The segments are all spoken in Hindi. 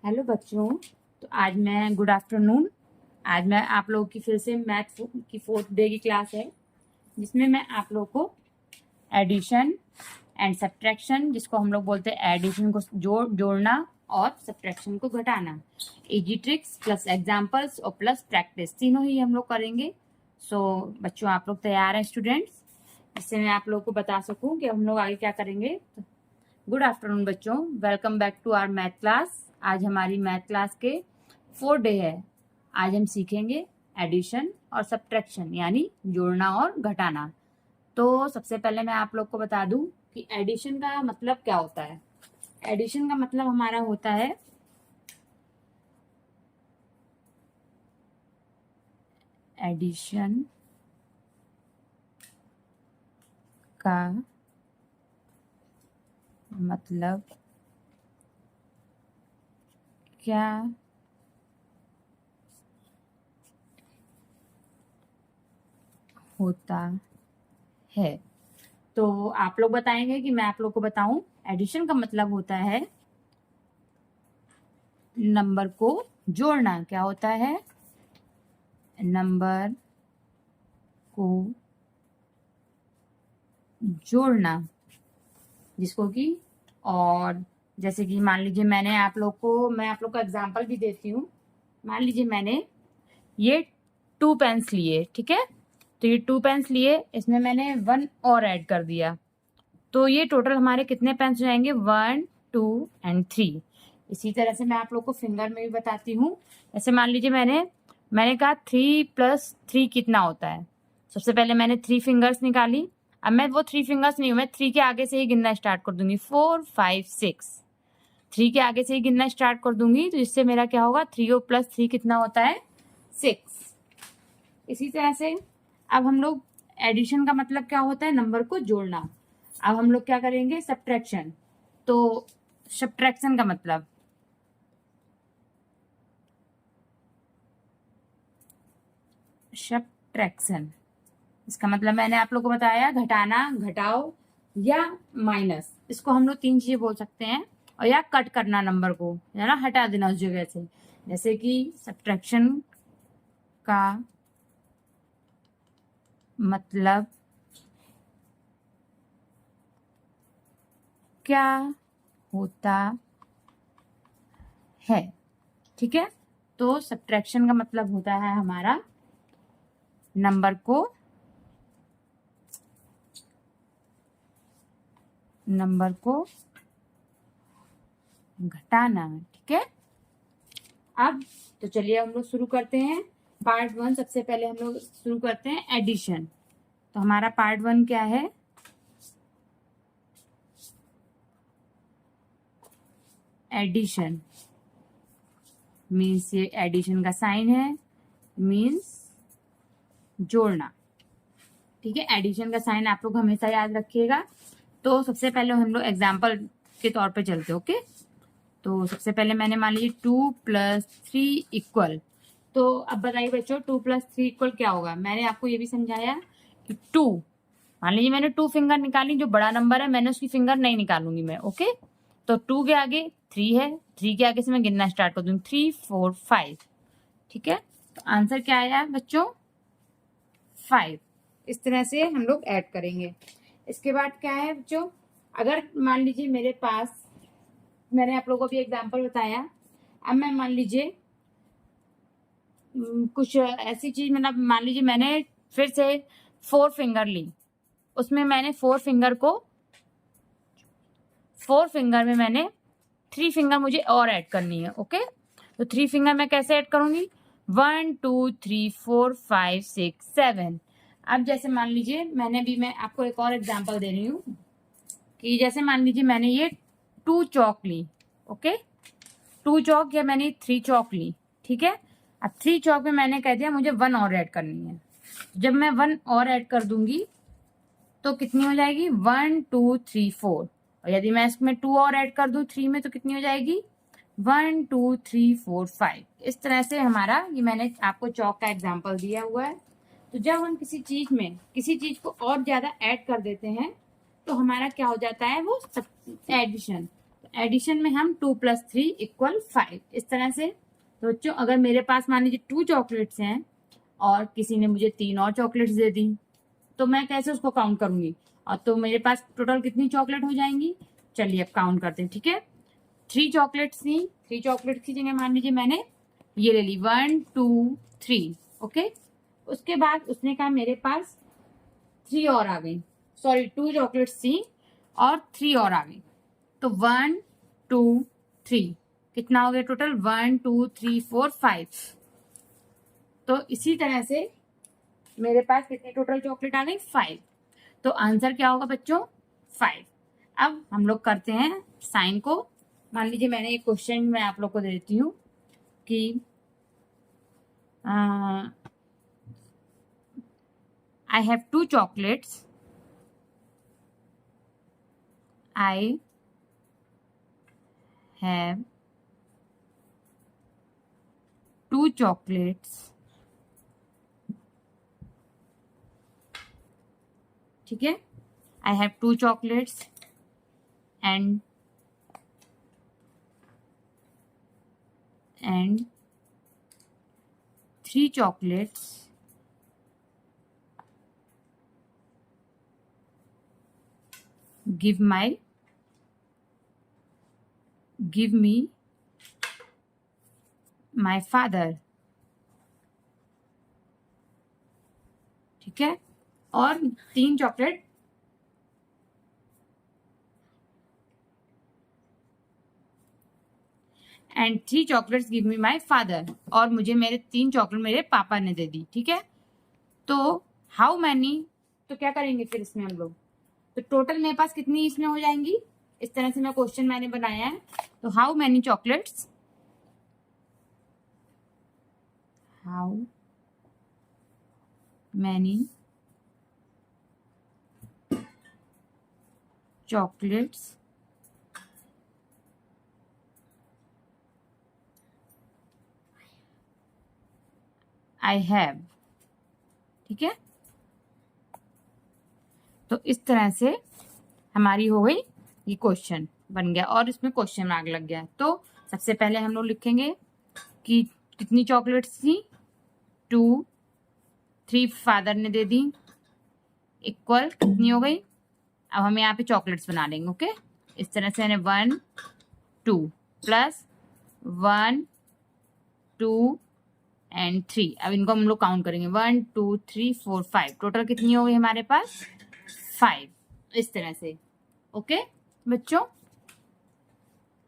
हेलो बच्चों। तो आज मैं गुड आफ्टरनून। आज मैं आप लोगों की फिर से मैथ की 4th डे की क्लास है, जिसमें मैं आप लोगों को एडिशन एंड सब्ट्रैक्शन, जिसको हम लोग बोलते हैं एडिशन को जोड़ना और सब्ट्रैक्शन को घटाना, इजी ट्रिक्स प्लस एग्जाम्पल्स और प्लस प्रैक्टिस, तीनों ही हम लोग करेंगे। सो बच्चों, आप लोग तैयार हैं स्टूडेंट्स? इससे मैं आप लोगों को बता सकूं कि हम लोग आगे क्या करेंगे। गुड आफ्टरनून बच्चों, welcome back to our math class. आज हमारी मैथ क्लास के 4th डे है। आज हम सीखेंगे एडिशन और सब्ट्रैक्शन, यानी जोड़ना और घटाना। तो सबसे पहले मैं आप लोग को बता दूं कि एडिशन का मतलब क्या होता है। एडिशन का मतलब हमारा होता है एडिशन का मतलब क्या होता है। तो आप लोग बताएंगे कि मैं आप लोग को बताऊं। एडिशन का मतलब होता है नंबर को जोड़ना। क्या होता है? नंबर को जोड़ना, जिसको कि और जैसे कि मान लीजिए मैं आप लोग को एग्जांपल भी देती हूँ। मान लीजिए मैंने ये 2 पेन्स लिए, ठीक है। तो ये 2 पेन्स लिए, इसमें मैंने 1 और ऐड कर दिया, तो ये टोटल हमारे कितने पेन्स हो जाएंगे? 1 2 एंड 3। इसी तरह से मैं आप लोग को फिंगर में भी बताती हूँ। जैसे मान लीजिए मैंने कहा 3 + 3 कितना होता है। सबसे पहले मैंने 3 फिंगर्स निकाली। अब मैं वो 3 फिंगर्स नहीं हूँ, मैं 3 के आगे से ही गिनना स्टार्ट कर दूंगी। 4 5 6, 3 के आगे से ही गिनना स्टार्ट कर दूंगी। तो इससे मेरा क्या होगा? 3 और +3 कितना होता है? 6। इसी तरह से अब हम लोग एडिशन का मतलब क्या होता है? नंबर को जोड़ना। अब हम लोग क्या करेंगे? सब्ट्रैक्शन। तो सब्ट्रैक्शन का मतलब सब्ट्रैक्शन, इसका मतलब मैंने आप लोग को बताया, घटाना, घटाओ या माइनस। इसको हम लोग 3 चीजें बोल सकते हैं। और या कट करना नंबर को, है ना, हटा देना उस जगह से। जैसे कि सब्ट्रैक्शन का मतलब क्या होता है, ठीक है। तो सब्ट्रैक्शन का मतलब होता है हमारा नंबर को घटाना, ठीक है। अब तो चलिए हम लोग शुरू करते हैं पार्ट 1। सबसे पहले हम लोग शुरू करते हैं एडिशन। तो हमारा पार्ट 1 क्या है? एडिशन मीन्स, ये एडिशन का साइन है, मीन्स जोड़ना, ठीक है। एडिशन का साइन आप लोग हमेशा याद रखिएगा। तो सबसे पहले हम लोग एग्जाम्पल के तौर पे चलते हैं, ओके। तो सबसे पहले मैंने मान लीजिए 2 + 3 इक्वल। तो अब बताइए बच्चों, 2 + 3 इक्वल क्या होगा? मैंने आपको ये भी समझाया कि 2, मान लीजिए मैंने 2 फिंगर निकाली, जो बड़ा नंबर है मैंने उसकी फिंगर नहीं निकालूंगी मैं, ओके। तो 2 के आगे 3 है, 3 के आगे से मैं गिनना स्टार्ट कर दूंगी, 3 4 5, ठीक है। तो आंसर क्या आया बच्चों? 5। इस तरह से हम लोग ऐड करेंगे। इसके बाद क्या है बच्चों? अगर मान लीजिए मेरे पास, मैंने आप लोगों को भी एग्जाम्पल बताया। अब मैं मान लीजिए कुछ ऐसी चीज, मतलब मान लीजिए मैंने फिर से 4 फिंगर ली, उसमें मैंने 4 फिंगर में मैंने 3 फिंगर मुझे और ऐड करनी है, ओके। तो 3 फिंगर मैं कैसे ऐड करूंगी? 1 2 3 4 5 6 7। अब जैसे मान लीजिए मैं आपको एक और एग्जांपल दे रही हूँ कि जैसे मान लीजिए मैंने ये 2 चौक ली, ओके। 2 चौक या मैंने 3 चौक ली, ठीक है। अब 3 चौक में मैंने कह दिया मुझे 1 और ऐड करनी है। जब मैं 1 और ऐड कर दूंगी तो कितनी हो जाएगी? 1 2 3 4। और यदि मैं इसमें 2 और ऐड कर दूं 3 में, तो कितनी हो जाएगी? 1 2 3 4 5। इस तरह से हमारा, ये मैंने आपको चौक का एग्जाम्पल दिया हुआ है। तो जब हम किसी चीज को और ज्यादा ऐड कर देते हैं तो हमारा क्या हो जाता है? वो एडिशन। एडिशन में हम 2 + 3 = 5 इस तरह से। तो बच्चों अगर मेरे पास मान लीजिए 2 चॉकलेट्स हैं और किसी ने मुझे 3 और चॉकलेट्स दे दी, तो मैं कैसे उसको काउंट करूंगी? और तो मेरे पास टोटल कितनी चॉकलेट हो जाएंगी? चलिए अब काउंट करते हैं, ठीक है। 3 चॉकलेट्स थी, 3 चॉकलेट्स की जगह मान लीजिए मैंने ये ले ली 1 2 3, ओके। उसके बाद उसने कहा मेरे पास 3 और आ गई, सॉरी 2 चॉकलेट्स थी और 3 और आ गई, तो 1 2 3 कितना हो गया टोटल? 1 2 3 4 5। तो इसी तरह से मेरे पास कितनी टोटल चॉकलेट आ गई? 5। तो आंसर क्या होगा बच्चों? 5। अब हम लोग करते हैं साइन को। मान लीजिए मैंने एक क्वेश्चन मैं आप लोग को देती हूँ कि I have 2 chocolates. I have 2 chocolates. ठीक है, I have 2 chocolates and 3 chocolates give me my father। ठीक है, और 3 chocolate and 3 chocolates give me my father, और मुझे मेरे 3 चॉकलेट मेरे पापा ने दे दी। ठीक है, तो हाउ मैनी, तो क्या करेंगे फिर इसमें हम लोग? तो टोटल मेरे पास कितनी इसमें हो जाएंगी? इस तरह से मैं क्वेश्चन मैंने बनाया है। तो how many chocolates, how many chocolates I have. ठीक है, तो इस तरह से हमारी हो गई, ये क्वेश्चन बन गया और इसमें क्वेश्चन मार्क लग गया। तो सबसे पहले हम लोग लिखेंगे कि कितनी चॉकलेट्स थी, 2 3 फादर ने दे दी, इक्वल कितनी हो गई? अब हम यहाँ पे चॉकलेट्स बना लेंगे। ओके, इस तरह से 1 2 प्लस 1 2 एंड 3। अब इनको हम लोग काउंट करेंगे 1 2 3 4 5, टोटल कितनी हो गई हमारे पास? 5। इस तरह से। ओके बच्चों,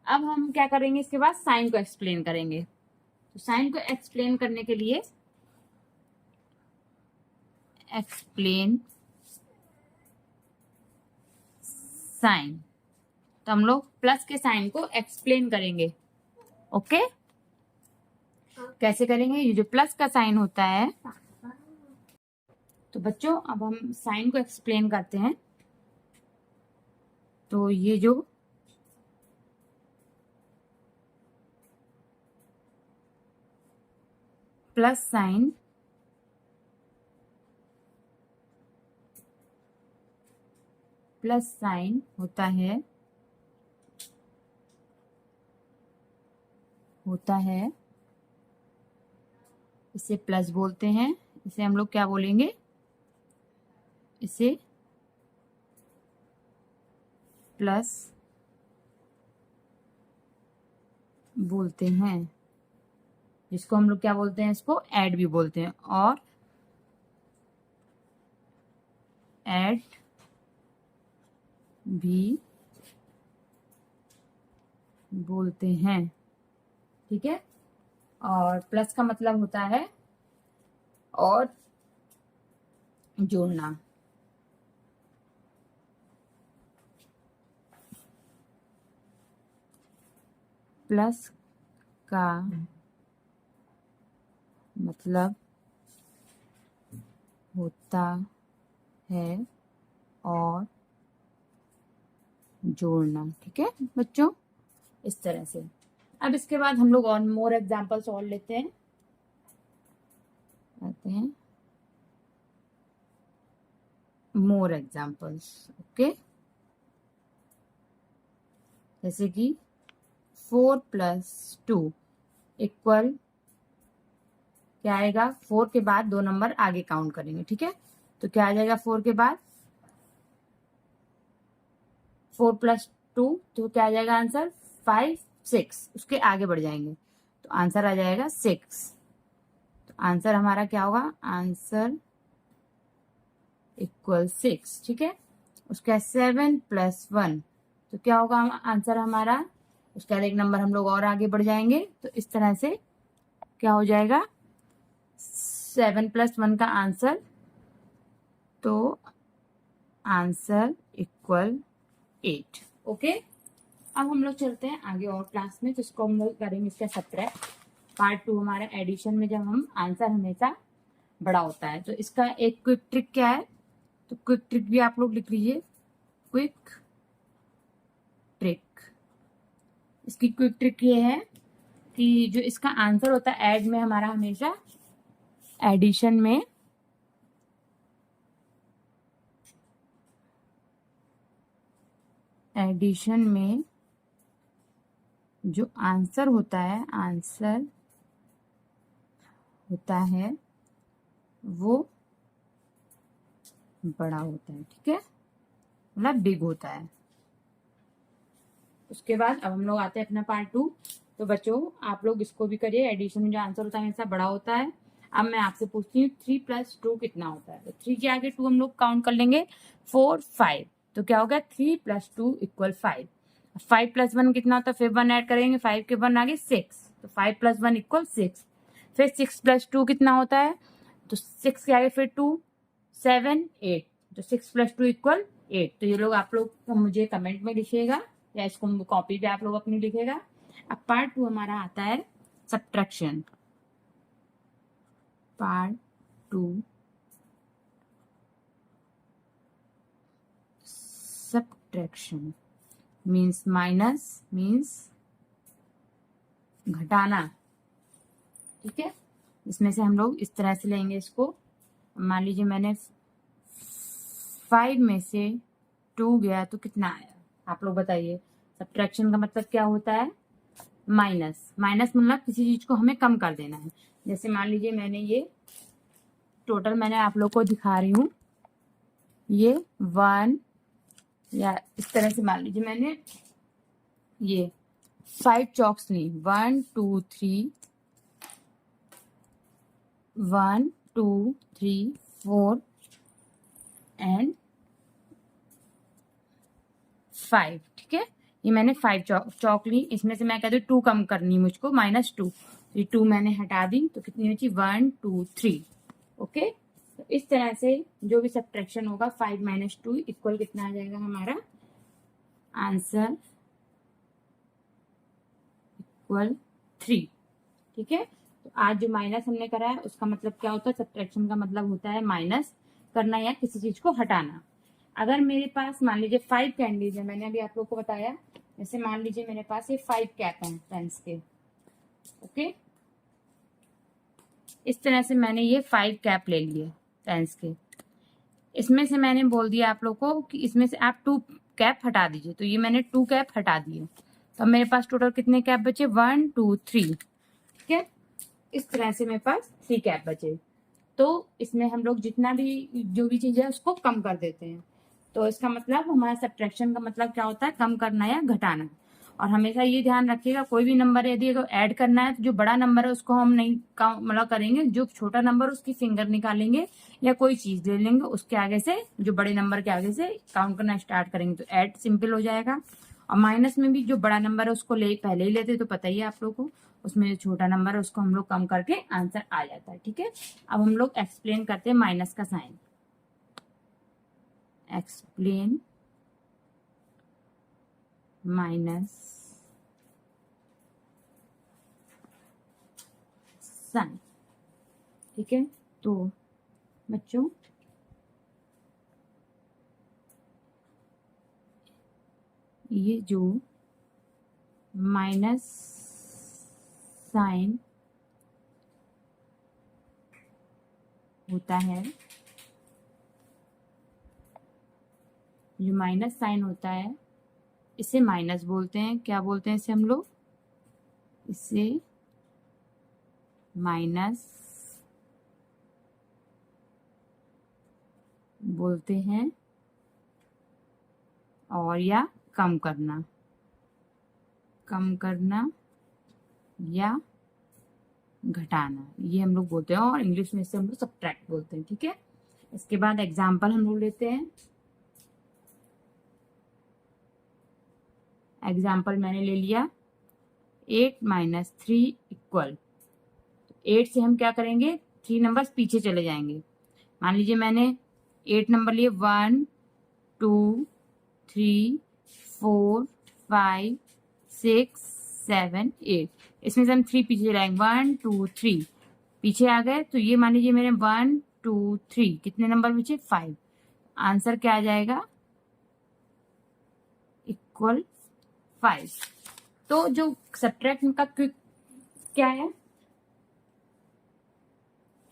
अब हम क्या करेंगे? इसके बाद साइन को एक्सप्लेन करेंगे। तो साइन को एक्सप्लेन करने के लिए एक्सप्लेन साइन, तो हम लोग प्लस के साइन को एक्सप्लेन करेंगे। ओके, कैसे करेंगे? ये जो प्लस का साइन होता है, तो बच्चों अब हम साइन को एक्सप्लेन करते हैं। तो ये जो प्लस साइन होता है इसे प्लस बोलते हैं। इसे हम लोग क्या बोलेंगे? इसे प्लस बोलते हैं, जिसको हम लोग क्या बोलते हैं? इसको ऐड भी बोलते हैं, और ऐड भी बोलते हैं। ठीक है, और प्लस का मतलब होता है और जोड़ना। प्लस का मतलब होता है और जोड़ना। ठीक है बच्चों, इस तरह से। अब इसके बाद हम लोग और मोर एग्जांपल्स और लेते हैं, मोर एग्जांपल्स। ओके, जैसे कि 4 + 2 इक्वल क्या आएगा, 4 के बाद 2 नंबर आगे काउंट करेंगे, ठीक है। तो क्या आ जाएगा 4 के बाद, 4 + 2 तो क्या आ जाएगा आंसर 5 6, उसके आगे बढ़ जाएंगे तो आंसर आ जाएगा 6। तो आंसर हमारा क्या होगा, आंसर इक्वल 6, ठीक है। उसके बाद 7 + 1 तो क्या होगा आंसर हमारा, उसके बाद एक नंबर हम लोग और आगे बढ़ जाएंगे तो इस तरह से क्या हो जाएगा 7 + 1 का आंसर, तो आंसर इक्वल 8। ओके, अब हम लोग चलते हैं आगे और क्लास में, तो इसको हम लोग करेंगे इसका सब्ट्रैक्ट। पार्ट 2 हमारा एडिशन में, जब हम आंसर हमेशा बड़ा होता है। तो इसका एक क्विक ट्रिक क्या है, तो क्विक ट्रिक भी आप लोग लिख लीजिए, क्विक ट्रिक। इसकी क्विक ट्रिक ये है कि जो इसका आंसर होता है ऐड में, हमारा हमेशा एडिशन में जो आंसर होता है, आंसर होता है वो बड़ा होता है, ठीक है, मतलब बिग होता है। उसके बाद अब हम लोग आते हैं अपना पार्ट 2। तो बच्चों आप लोग इसको भी करिए, एडिशन में जो आंसर होता है हमेशा बड़ा होता है। अब मैं आपसे पूछती हूँ 3 + 2 कितना होता है। तो 3 के आगे 2 हम लोग काउंट कर लेंगे, 4 5, तो क्या होगा 3 + 2 = 5। 5 + 1 कितना होता है, फिर 1 ऐड करेंगे, 5 के 1 आगे 6, तो 5 + 1 = 6। फिर 6 + 2 कितना होता है, तो 6 के आगे फिर 2 7 8, तो 6 + 2 = 8। तो ये लोग आप लोग मुझे कमेंट में लिखिएगा या इसको कॉपी पे आप लोग अपनी लिखेगा। अब पार्ट 2 हमारा आता है subtraction. Part 2 subtraction means minus, means घटाना, ठीक है। इसमें से हम लोग इस तरह से लेंगे इसको। मान लीजिए मैंने 5 में से 2 गया तो कितना आया, आप लोग बताइए। सब्ट्रैक्शन का मतलब क्या होता है, माइनस। माइनस मतलब किसी चीज को हमें कम कर देना है। जैसे मान लीजिए मैंने ये टोटल मैंने आप लोग को दिखा रही हूँ, ये 1, या इस तरह से मान लीजिए मैंने ये 5 चॉक्स ली, 1 2 3 1 2 3 4 एंड 5, ठीक है। ये मैंने 5 चौक ली, इसमें से मैं कहती हूँ 2 कम करनी मुझको, -2, ये 2 मैंने हटा दी तो कितनी बची 1 2 3। ओके, तो इस तरह से जो भी सब्ट्रैक्शन होगा 5 - 2 इक्वल कितना आ जाएगा हमारा आंसर इक्वल 3, ठीक है। तो आज जो माइनस हमने करा है उसका मतलब क्या होता है, सब्ट्रैक्शन का मतलब होता है माइनस करना या किसी चीज को हटाना। अगर मेरे पास मान लीजिए 5 कैंडीज है, मैंने अभी आप लोग को बताया, जैसे मान लीजिए मेरे पास ये 5 कैप हैं पेन्स के, ओके। इस तरह से मैंने ये 5 कैप ले लिए पेन्स के। इसमें से मैंने बोल दिया आप लोग को कि इसमें से आप 2 कैप हटा दीजिए, तो ये मैंने 2 कैप हटा दिए, तो मेरे पास टोटल कितने कैप बचे 1 2 3, ठीक है। इस तरह से मेरे पास 3 कैप बचे। तो इसमें हम लोग जितना भी जो भी चीज है उसको कम कर देते हैं। तो इसका मतलब हमारा सब्ट्रैक्शन का मतलब क्या होता है, कम करना या घटाना। और हमेशा ये ध्यान रखिएगा कोई भी नंबर यदि ऐड करना है तो जो बड़ा नंबर है उसको हम नहीं मतलब करेंगे, जो छोटा नंबर उसकी फिंगर निकालेंगे या कोई चीज ले लेंगे, उसके आगे से जो बड़े नंबर के आगे से काउंट करना स्टार्ट करेंगे तो ऐड सिंपल हो जाएगा। और माइनस में भी जो बड़ा नंबर है उसको पहले ही लेते तो पता ही है आप लोगों को, उसमें जो छोटा नंबर है उसको हम लोग कम करके आंसर आ जाता है, ठीक है। अब हम लोग एक्सप्लेन करते हैं माइनस का साइन। एक्सप्लेन माइनस साइन, ठीक है। तो बच्चों ये जो माइनस साइन होता है, जो माइनस साइन होता है इसे माइनस बोलते हैं। क्या बोलते हैं इसे हम लोग? इसे माइनस बोलते हैं, और या कम करना, कम करना या घटाना, ये हम लोग बोलते हैं, और इंग्लिश में इसे हम लोग सब्ट्रैक्ट बोलते हैं। ठीक है, इसके बाद एग्जाम्पल हम लोग लेते हैं। एग्जाम्पल मैंने ले लिया 8 माइनस 3 इक्वल, 8 से हम क्या करेंगे, 3 नंबर्स पीछे चले जाएंगे। मान लीजिए मैंने 8 नंबर लिए, 1 2 3 4 5 6 7 8, इसमें से हम 3 पीछे जाएंगे, 1 2 3 पीछे आ गए, तो ये मान लीजिए मैंने 1 2 3 कितने नंबर पीछे, 5। आंसर क्या आ जाएगा, इक्वल 5। तो जो सब्ट्रैक्ट का क्या है,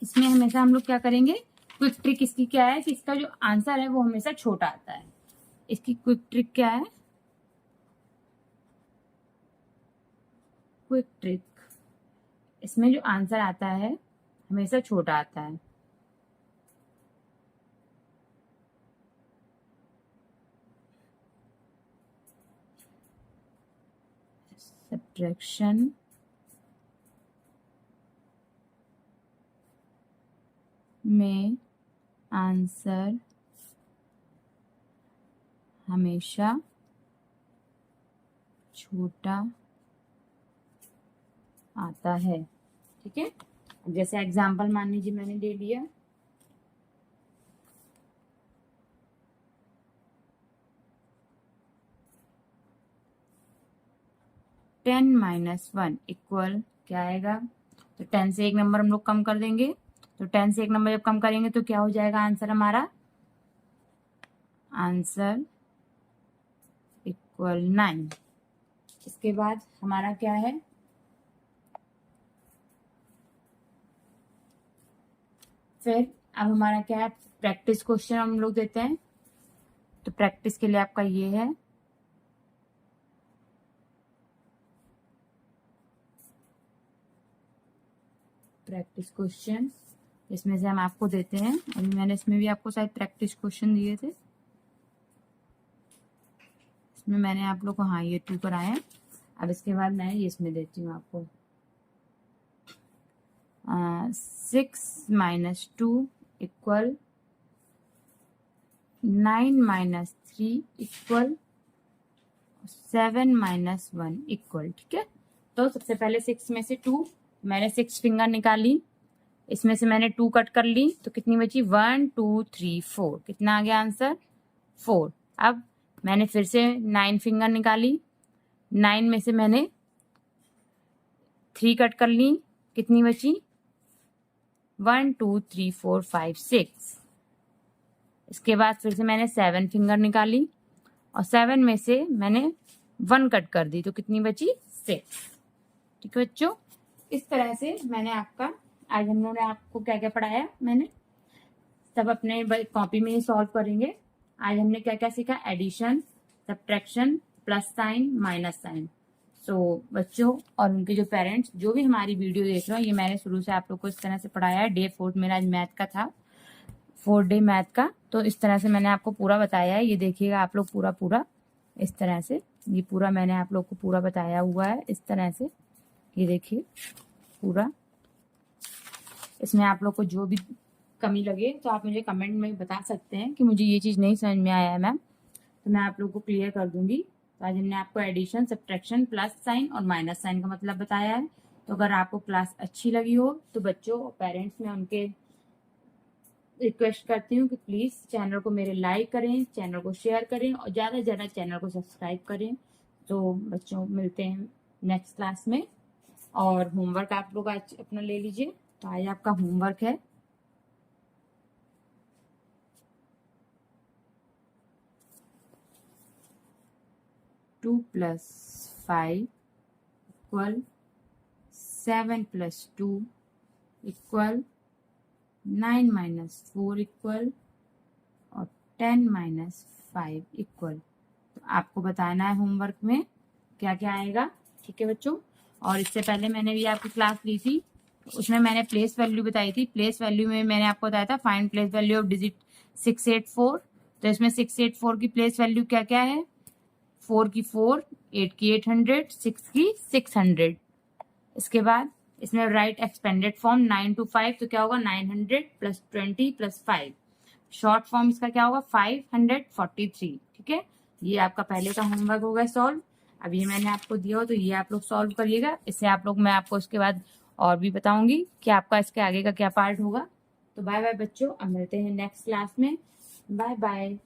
इसमें हमेशा हम लोग क्या करेंगे, क्विक ट्रिक इसकी क्या है कि इसका जो आंसर है वो हमेशा छोटा आता है। इसकी क्विक ट्रिक क्या है, क्विक ट्रिक, इसमें जो आंसर आता है हमेशा छोटा आता है। सब्ट्रैक्शन में आंसर हमेशा छोटा आता है। ठीक है, जैसे एग्जाम्पल मान लीजिए मैंने ले लिया 10 माइनस 1 इक्वल क्या आएगा, तो 10 से एक नंबर हम लोग कम कर देंगे, तो 10 से एक नंबर जब कम करेंगे तो क्या हो जाएगा आंसर हमारा, आंसर इक्वल 9। इसके बाद हमारा क्या है, फिर अब हमारा क्या है, प्रैक्टिस क्वेश्चन हम लोग देते हैं। तो प्रैक्टिस के लिए आपका ये है, प्रैक्टिस क्वेश्चन, इसमें से हम आपको देते हैं। अभी मैंने इसमें भी आपको शायद प्रैक्टिस क्वेश्चन दिए थे, इसमें मैंने आप लोग को, हाँ ये 2 कराए। अब इसके बाद मैं ये इसमें देती हूँ आपको 6 minus 2 equal 9 minus 3 equal 7 minus 1 equal. ठीक है, तो सबसे पहले 6 में से 2, मैंने 6 फिंगर निकाली, इसमें से मैंने 2 कट कर ली, तो कितनी बची, 1 2 3 4, कितना आ गया आंसर, 4। अब मैंने फिर से 9 फिंगर निकाली, 9 में से मैंने 3 कट कर ली, कितनी बची, 1 2 3 4 5 6। इसके बाद फिर से मैंने 7 फिंगर निकाली, और 7 में से मैंने 1 कट कर दी, तो कितनी बची, 6। ठीक है बच्चों, इस तरह से मैंने आपका, आज हम लोगों ने आपको क्या क्या पढ़ाया, मैंने सब अपने कॉपी में ही सॉल्व करेंगे। आज हमने क्या क्या सीखा, addition, subtraction, plus sign, minus sign. So बच्चों और उनके जो पेरेंट्स जो भी हमारी वीडियो देख रहे हो, ये मैंने शुरू से आप लोग को इस तरह से पढ़ाया है। डे 4 मेरा आज मैथ का था, 4 डे मैथ का, तो इस तरह से मैंने आपको पूरा बताया है। ये देखिएगा आप लोग पूरा पूरा इस तरह से, ये पूरा मैंने आप लोग को पूरा बताया हुआ है इस तरह से, ये देखिए पूरा। इसमें आप लोग को जो भी कमी लगे तो आप मुझे कमेंट में बता सकते हैं कि मुझे ये चीज़ नहीं समझ में आया है मैम, तो मैं आप लोग को क्लियर कर दूंगी। तो आज हमने आपको एडिशन, सब्ट्रैक्शन, प्लस साइन और माइनस साइन का मतलब बताया है। तो अगर आपको क्लास अच्छी लगी हो तो बच्चों और पेरेंट्स में उनके रिक्वेस्ट करती हूँ कि प्लीज़ चैनल को मेरे लाइक करें, चैनल को शेयर करें और ज़्यादा से ज़्यादा चैनल को सब्सक्राइब करें। तो बच्चों मिलते हैं नेक्स्ट क्लास में, और होमवर्क आप लोग आज अपना ले लीजिए। तो आज आपका होमवर्क है 2 + 5 इक्वल 7 + 2 इक्वल 9 - 4 इक्वल और 10 - 5 इक्वल। तो आपको बताना है होमवर्क में क्या क्या आएगा, ठीक है बच्चों। और इससे पहले मैंने भी आपकी क्लास ली थी, उसमें मैंने प्लेस वैल्यू बताई थी। प्लेस वैल्यू में मैंने आपको बताया था find place value of digit 684। तो इसमें 684 की प्लेस वैल्यू क्या क्या है, 4 की 4, 8 की 800, 6 की 600। इसके बाद इसमें राइट एक्सपेंडेड फॉर्म 9 to 5, तो क्या होगा 900 + 20 + 5। शॉर्ट फॉर्म इसका क्या होगा 543, ठीक है। ये आपका पहले का होमवर्क होगा सॉल्व। अब ये मैंने आपको दिया हो तो ये आप लोग सॉल्व करिएगा। इससे आप लोग, मैं आपको इसके बाद और भी बताऊंगी कि आपका इसके आगे का क्या पार्ट होगा। तो बाय बाय बच्चों, अब मिलते हैं नेक्स्ट क्लास में। Bye bye.